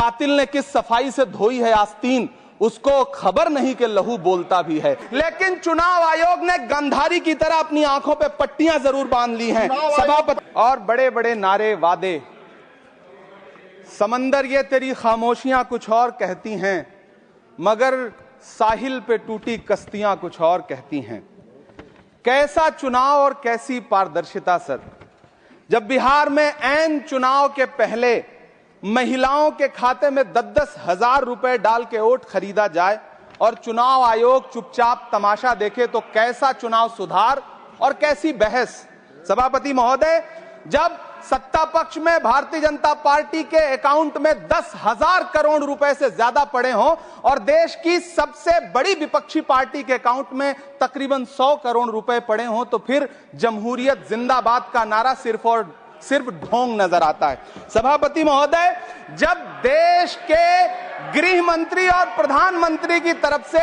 कातिल ने किस सफाई से धोई है आस्तीन, उसको खबर नहीं कि लहू बोलता भी है। लेकिन चुनाव आयोग ने गंधारी की तरह अपनी आंखों पे पट्टियां जरूर बांध ली हैं। सभापति और बड़े बड़े नारे वादे, समंदर ये तेरी खामोशियां कुछ और कहती हैं, मगर साहिल पे टूटी कश्तियां कुछ और कहती हैं। कैसा चुनाव और कैसी पारदर्शिता सर, जब बिहार में ऐन चुनाव के पहले महिलाओं के खाते में 10-10 हजार रुपए डाल के वोट खरीदा जाए और चुनाव आयोग चुपचाप तमाशा देखे, तो कैसा चुनाव सुधार और कैसी बहस। सभापति महोदय, जब सत्ता पक्ष में भारतीय जनता पार्टी के अकाउंट में 10,000 करोड़ रुपए से ज्यादा पड़े हों और देश की सबसे बड़ी विपक्षी पार्टी के अकाउंट में तकरीबन 100 करोड़ रुपए पड़े हों, तो फिर जमहूरियत जिंदाबाद का नारा सिर्फ और सिर्फ ढोंग नजर आता है। सभापति महोदय, जब देश के गृह मंत्री और प्रधानमंत्री की तरफ से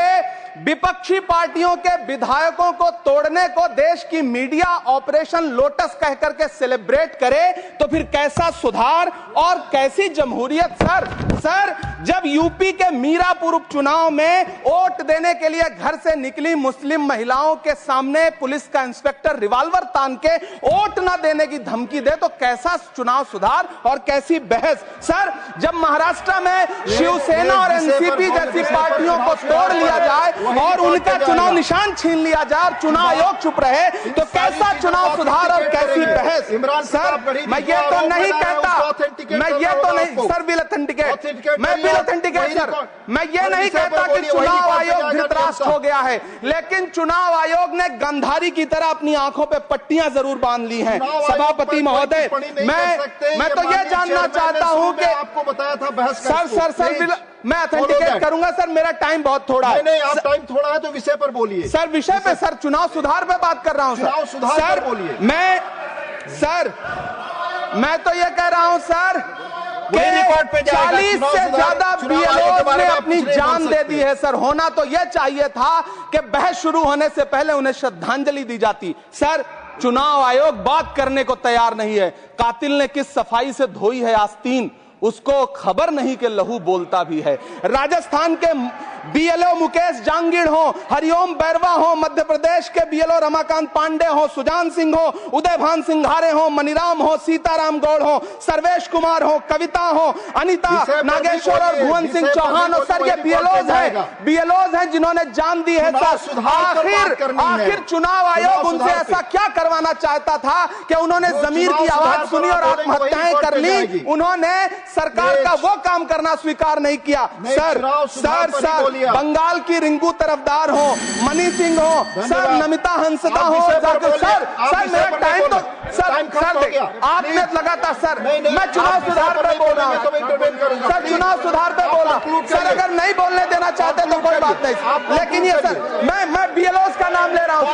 विपक्षी पार्टियों के विधायकों को तोड़ने को देश की मीडिया ऑपरेशन लोटस कह करके सेलिब्रेट करे, तो फिर कैसा सुधार और कैसी जमहूरियत सर। जब यूपी के मीरापुर उपचुनाव में वोट देने के लिए घर से निकली मुस्लिम महिलाओं के सामने पुलिस का इंस्पेक्टर रिवॉल्वर तान के वोट न देने की धमकी दे, तो कैसा चुनाव सुधार और कैसी बहस सर। जब महाराष्ट्र में शिवसेना और एनसीपी जैसी पार्टियों को तोड़ लिया जाए और उनका चुनाव निशान छीन लिया जाए और चुनाव आयोग चुप रहे, तो कैसा चुनाव सुधार और कैसी बहस सर। मैं ये तो नहीं कहता, सर विल ऑथेंटिकेट, मैं विल ऑथेंटिकेट सर, मैं ये नहीं कहता कि चुनाव आयोग धृतराष्ट्र हो गया है, लेकिन चुनाव आयोग ने गंधारी की तरह अपनी आंखों पे पट्टियां जरूर बांध ली हैं। सभापति महोदय, मैं तो ये जानना चाहता हूं कि आपको बताया था बहस सर मैं ऑथेंटिकेट करूंगा सर, मेरा टाइम बहुत थोड़ा है। नहीं, आप टाइम थोड़ा है तो विषय पर बोलिए सर। विषय पे सर, चुनाव सुधार पे बात कर रहा हूं चुनाव सुधार सर। बोलिए। मैं तो ये कह रहा हूं सर, 40 से ज्यादा बीएलओ ने अपनी जान दे दी है सर। होना तो यह चाहिए था कि बहस शुरू होने से पहले उन्हें श्रद्धांजलि दी जाती। सर, चुनाव आयोग बात करने को तैयार नहीं है। कातिल ने किस सफाई से धोई है आस्तीन, उसको खबर नहीं कि लहू बोलता भी है। राजस्थान के बीएलओ मुकेश जांगीड़ हो, हरिओम बैरवा हो, मध्य प्रदेश के बीएलओ रमाकांत पांडे हो, सुजान सिंह हो, उदयभान सिंघारे हो, मनीराम हो, सीताराम गौड़ हो, सर्वेश कुमार हो, कविता हो, अनिता नागेश्वर और भुवन सिंह चौहान हो। सर, ये बीएलओज हैं जिन्होंने जान दी है सर। आखिर चुनाव आयोग उनसे ऐसा क्या करवाना चाहता था कि उन्होंने जमीर की आवाज सुनी और आत्महत्याएं कर ली। उन्होंने सरकार का वो काम करना स्वीकार नहीं किया। सर बंगाल की रिंकू तरफदार हो, मनी सिंह हो, सर नमिता हंसदा हो, सर मेरा टाइम तो सर आपने लगातार सर, मैं चुनाव सुधार पे बोल रहा हूँ सर, चुनाव सुधार पे बोल रहा हूँ सर। अगर नहीं बोलने देना चाहते तो कोई बात नहीं, लेकिन ये सर मैं बीएलओ का नाम ले रहा हूँ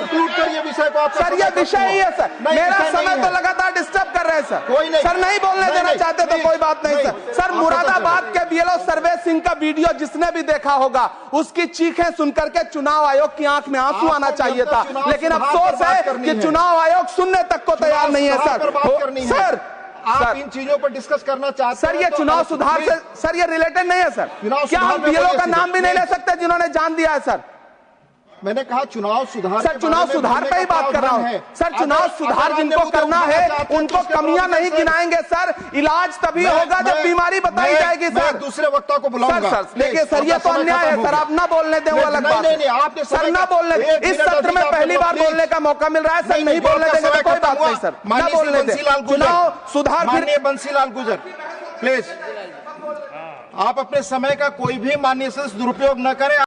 सर। ये विषय ही है सर, मेरा समय तो लगातार डिस्टर्ब कर रहे हैं सर। नहीं बोलने देना चाहते तो कोई बात नहीं सर। मुरादाबाद के बीएलओ सर्वेश सिंह का वीडियो जिसने भी देखा होगा, उसकी चीखें सुनकर के चुनाव आयोग की आंख में आंसू आना चाहिए था, लेकिन अफसोस है कि चुनाव आयोग सुनने तक को तैयार नहीं है सर। आप इन चीजों पर डिस्कस करना चाहते सर, ये चुनाव सुधार से सर ये रिलेटेड नहीं है सर। क्या हम बीएलओ का नाम भी नहीं ले सकते जिन्होंने जान दिया है सर? मैंने कहा चुनाव सुधार सर, चुनाव सुधार पे ही बात कर रहा हूँ सर। चुनाव सुधार जिनको करना है उनको कमियां नहीं गिनाएंगे सर। इलाज तभी होगा जब बीमारी बताई जाएगी सर। दूसरे वक्ता को बुलाऊंगा सर। देखिए सर, ये तो अन्याय है सर, आप ना बोलने दें, वो अलग बात है सर। ना बोलने, इस सत्र में पहली बार बोलने का मौका मिल रहा है सर, नहीं बोलने देंगे तो कोई बात नहीं सर, ना बोलने दें। चुनाव सुधार, माननीय बंसीलाल गुर्जर प्लीज, आप अपने समय का कोई भी माननीय से दुरुपयोग न करें।